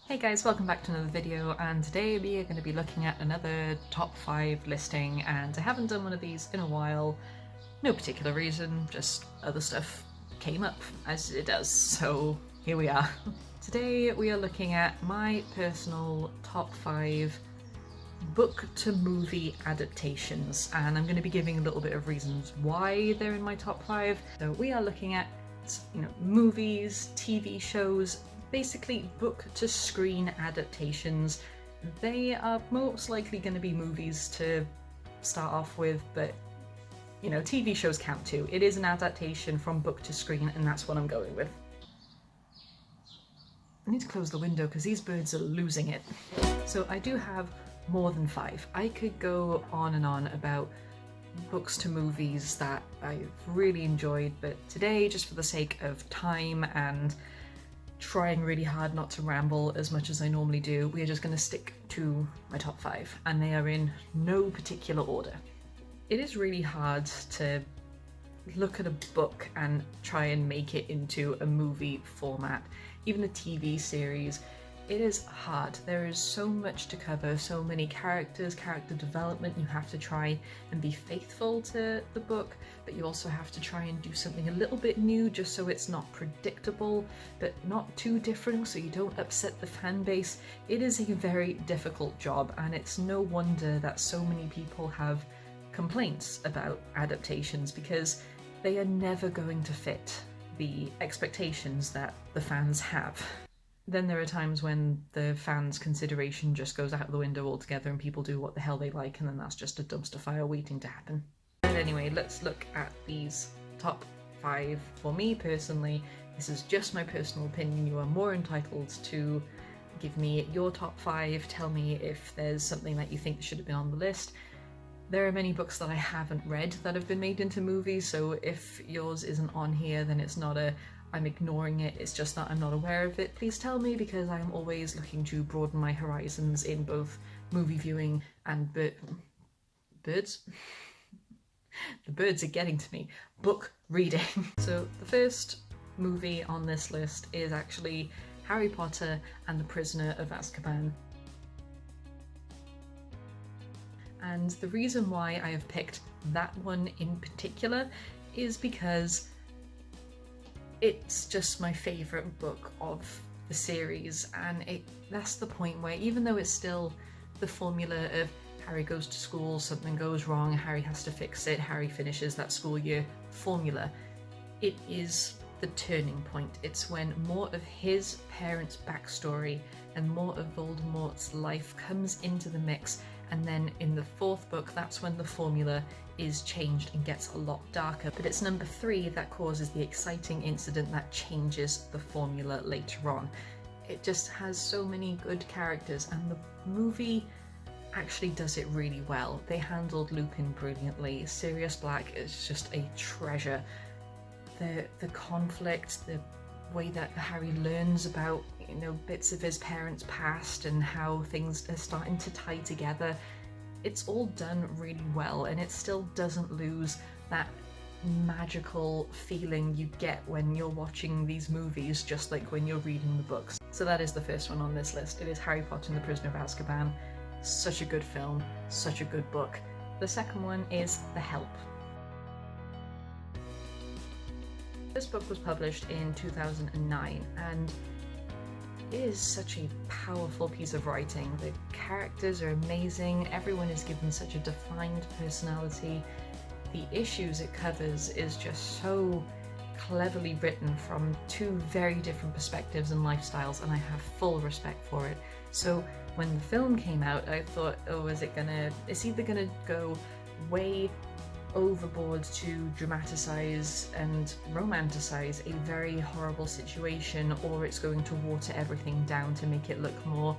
Hey guys, welcome back to another video, and today we are going to be looking at another top 5 listing, and I haven't done one of these in a while. No particular reason, just other stuff came up as it does, so here we are. Today we are looking at my personal top 5 book to movie adaptations, and I'm going to be giving a little bit of reasons why they're in my top 5. So we are looking at, movies, TV shows, basically book to screen adaptations. They are most likely going to be movies to start off with, but TV shows count too. It is an adaptation from book to screen, and that's what I'm going with. I need to close the window because these birds are losing it. So I do have more than 5. I could go on and on about books to movies that I've really enjoyed, but today, just for the sake of time and trying really hard not to ramble as much as I normally do, we are just going to stick to my top 5, and they are in no particular order. It is really hard to look at a book and try and make it into a movie format, even a TV series. It is hard. There is so much to cover, so many characters, character development. You have to try and be faithful to the book, but you also have to try and do something a little bit new just so it's not predictable, but not too different so you don't upset the fan base. It is a very difficult job, and it's no wonder that so many people have complaints about adaptations because they are never going to fit the expectations that the fans have. Then there are times when the fans' consideration just goes out the window altogether and people do what the hell they like, and then that's just a dumpster fire waiting to happen. But anyway, let's look at these top 5. For me personally, this is just my personal opinion. You are more entitled to give me your top 5. Tell me if there's something that you think should have been on the list. There are many books that I haven't read that have been made into movies, so if yours isn't on here, then it's not I'm ignoring it, it's just that I'm not aware of it. Please tell me, because I'm always looking to broaden my horizons in both movie viewing and birds? The birds are getting to me. Book reading. So the first movie on this list is actually Harry Potter and the Prisoner of Azkaban. And the reason why I have picked that one in particular is because it's just my favourite book of the series, and that's the point where, even though it's still the formula of Harry goes to school, something goes wrong, Harry has to fix it, Harry finishes that school year formula, it is the turning point. It's when more of his parents' backstory and more of Voldemort's life comes into the mix, and then in the 4th book, that's when the formula is changed and gets a lot darker. But it's number 3 that causes the exciting incident that changes the formula later on. It just has so many good characters, and the movie actually does it really well. They handled Lupin brilliantly. Sirius Black is just a treasure. The conflict, the way that Harry learns about bits of his parents' past and how things are starting to tie together, it's all done really well, and it still doesn't lose that magical feeling you get when you're watching these movies, just like when you're reading the books. So that is the first one on this list. It is Harry Potter and the Prisoner of Azkaban. Such a good film, such a good book. The second one is The Help. This book was published in 2009, and it is such a powerful piece of writing. The characters are amazing, everyone is given such a defined personality. The issues it covers is just so cleverly written from 2 very different perspectives and lifestyles, and I have full respect for it. So when the film came out, I thought, oh, it's either gonna go way overboard to dramatize and romanticize a very horrible situation, or it's going to water everything down to make it look more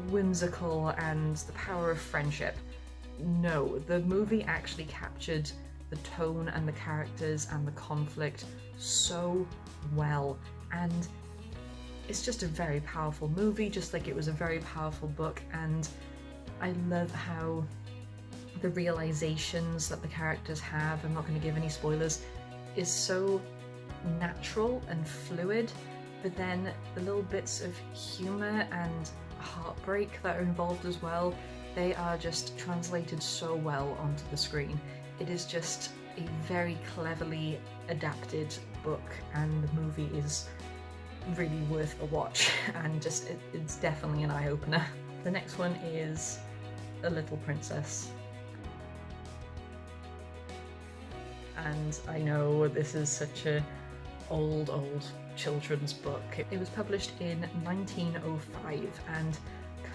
whimsical and the power of friendship. No, the movie actually captured the tone and the characters and the conflict so well, and it's just a very powerful movie, just like it was a very powerful book. And I love how the realizations that the characters have, I'm not going to give any spoilers, is so natural and fluid but then the little bits of humour and heartbreak that are involved as well, they are just translated so well onto the screen. It is just a very cleverly adapted book, and the movie is really worth a watch, and just it's definitely an eye-opener. The next one is A Little Princess. And I know this is such a old children's book. It was published in 1905 and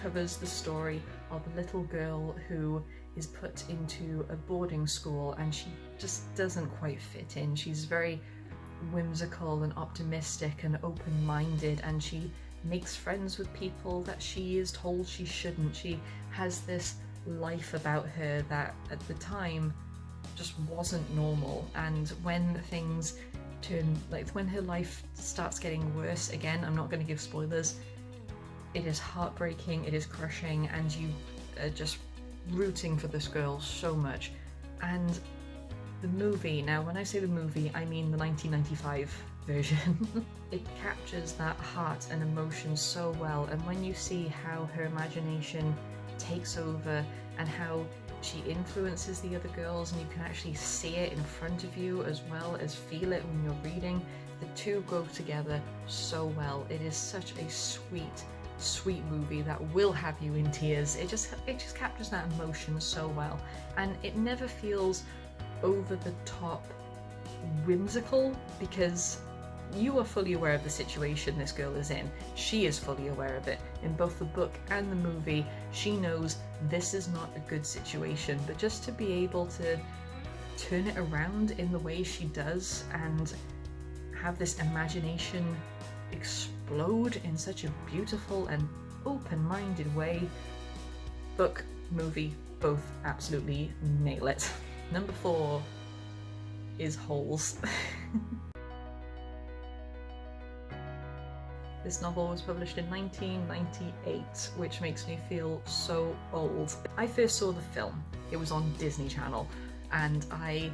covers the story of a little girl who is put into a boarding school, and she just doesn't quite fit in. She's very whimsical and optimistic and open-minded, and she makes friends with people that she is told she shouldn't. She has this life about her that at the time just wasn't normal, and when things turn, like when her life starts getting worse, again, I'm not going to give spoilers, it is heartbreaking, it is crushing, and you are just rooting for this girl so much. And the movie, now when I say the movie, I mean the 1995 version. It captures that heart and emotion so well, and when you see how her imagination takes over and how she influences the other girls, and you can actually see it in front of you as well as feel it when you're reading, the two go together so well. It is such a sweet movie that will have you in tears. It just captures that emotion so well, and it never feels over the top whimsical, because you are fully aware of the situation this girl is in. She is fully aware of it. In both the book and the movie, she knows this is not a good situation, but just to be able to turn it around in the way she does and have this imagination explode in such a beautiful and open-minded way. Book, movie, both absolutely nail it. Number 4 is Holes. This novel was published in 1998, which makes me feel so old. I first saw the film, it was on Disney Channel, and I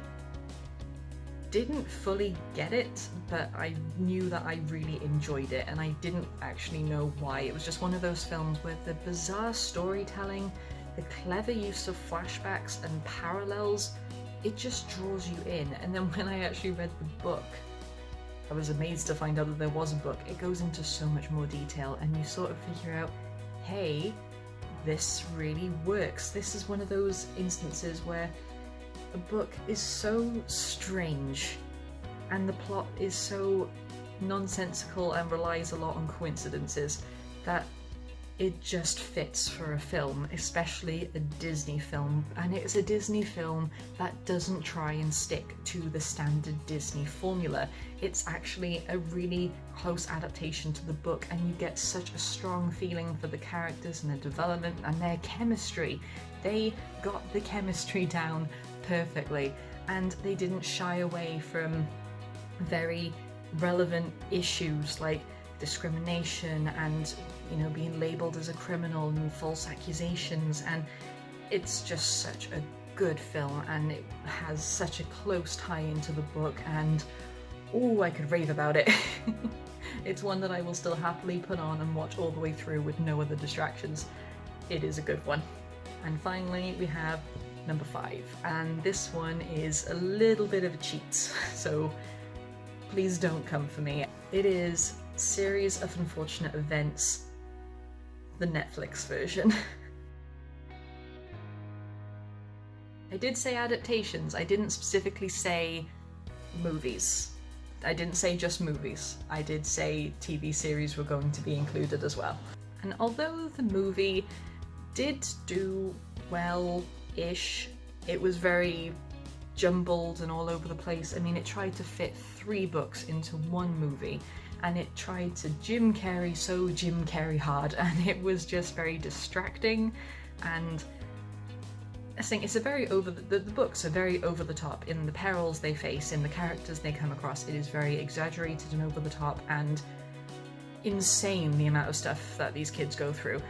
didn't fully get it, but I knew that I really enjoyed it, and I didn't actually know why. It was just one of those films where the bizarre storytelling, the clever use of flashbacks and parallels, it just draws you in. And then when I actually read the book, I was amazed to find out that there was a book. It goes into so much more detail, and you sort of figure out, hey, this really works. This is one of those instances where a book is so strange and the plot is so nonsensical and relies a lot on coincidences that it just fits for a film, especially a Disney film. And it's a Disney film that doesn't try and stick to the standard Disney formula. It's actually a really close adaptation to the book, and you get such a strong feeling for the characters and their development and their chemistry. They got the chemistry down perfectly, and they didn't shy away from very relevant issues like discrimination and, you know, being labelled as a criminal and false accusations. And it's just such a good film, and it has such a close tie into the book, and oh, I could rave about it. It's one that I will still happily put on and watch all the way through with no other distractions. It is a good one. And finally we have number 5, and this one is a little bit of a cheat, so please don't come for me. It is Series of Unfortunate Events, the Netflix version. I did say adaptations, I didn't specifically say movies. I didn't say just movies. I did say TV series were going to be included as well. And although the movie did do well-ish, it was very jumbled and all over the place. I mean, it tried to fit 3 books into one movie, and it tried to Jim Carrey hard, and it was just very distracting. And I think it's a very the books are very over the top in the perils they face, in the characters they come across. It is very exaggerated and over the top, and insane the amount of stuff that these kids go through,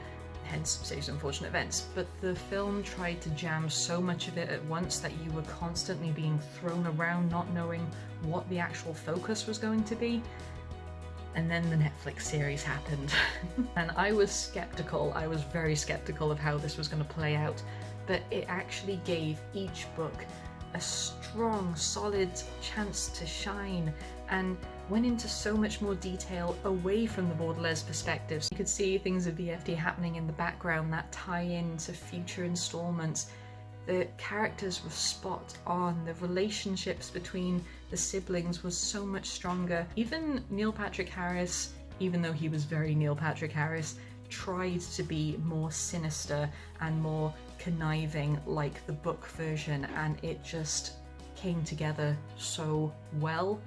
hence Series of Unfortunate Events. But the film tried to jam so much of it at once that you were constantly being thrown around, not knowing what the actual focus was going to be. And then the Netflix series happened. And I was skeptical, I was very skeptical of how this was going to play out, but it actually gave each book a strong, solid chance to shine, and went into so much more detail away from the Baudelaire perspectives. You could see things of VFD happening in the background that tie in to future installments. The characters were spot on, the relationships between the siblings was so much stronger. Even Neil Patrick Harris, even though he was very Neil Patrick Harris, tried to be more sinister and more conniving like the book version, and it just came together so well.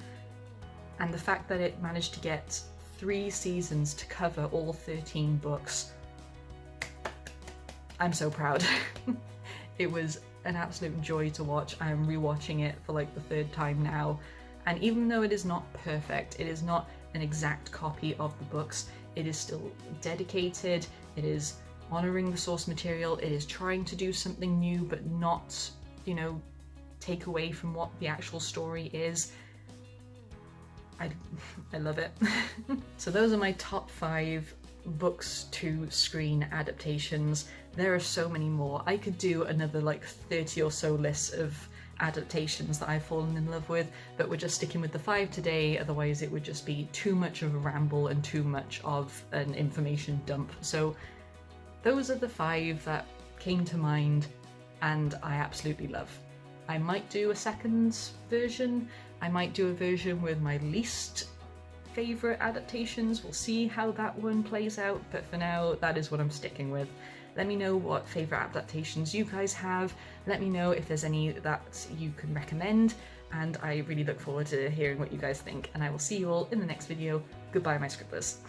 And the fact that it managed to get 3 seasons to cover all 13 books, I'm so proud. It was an absolute joy to watch. I'm rewatching it for like the 3rd time now, and even though it is not perfect, it is not an exact copy of the books, it is still dedicated, it is honouring the source material, it is trying to do something new but not, you know, take away from what the actual story is. I love it. So those are my top 5 books to screen adaptations. There are so many more. I could do another like 30 or so lists of adaptations that I've fallen in love with, but we're just sticking with the 5 today, otherwise it would just be too much of a ramble and too much of an information dump. So those are the 5 that came to mind and I absolutely love. I might do a second version, I might do a version with my least favourite adaptations, we'll see how that one plays out, but for now that is what I'm sticking with. Let me know what favourite adaptations you guys have, let me know if there's any that you can recommend, and I really look forward to hearing what you guys think, and I will see you all in the next video. Goodbye my scribblers.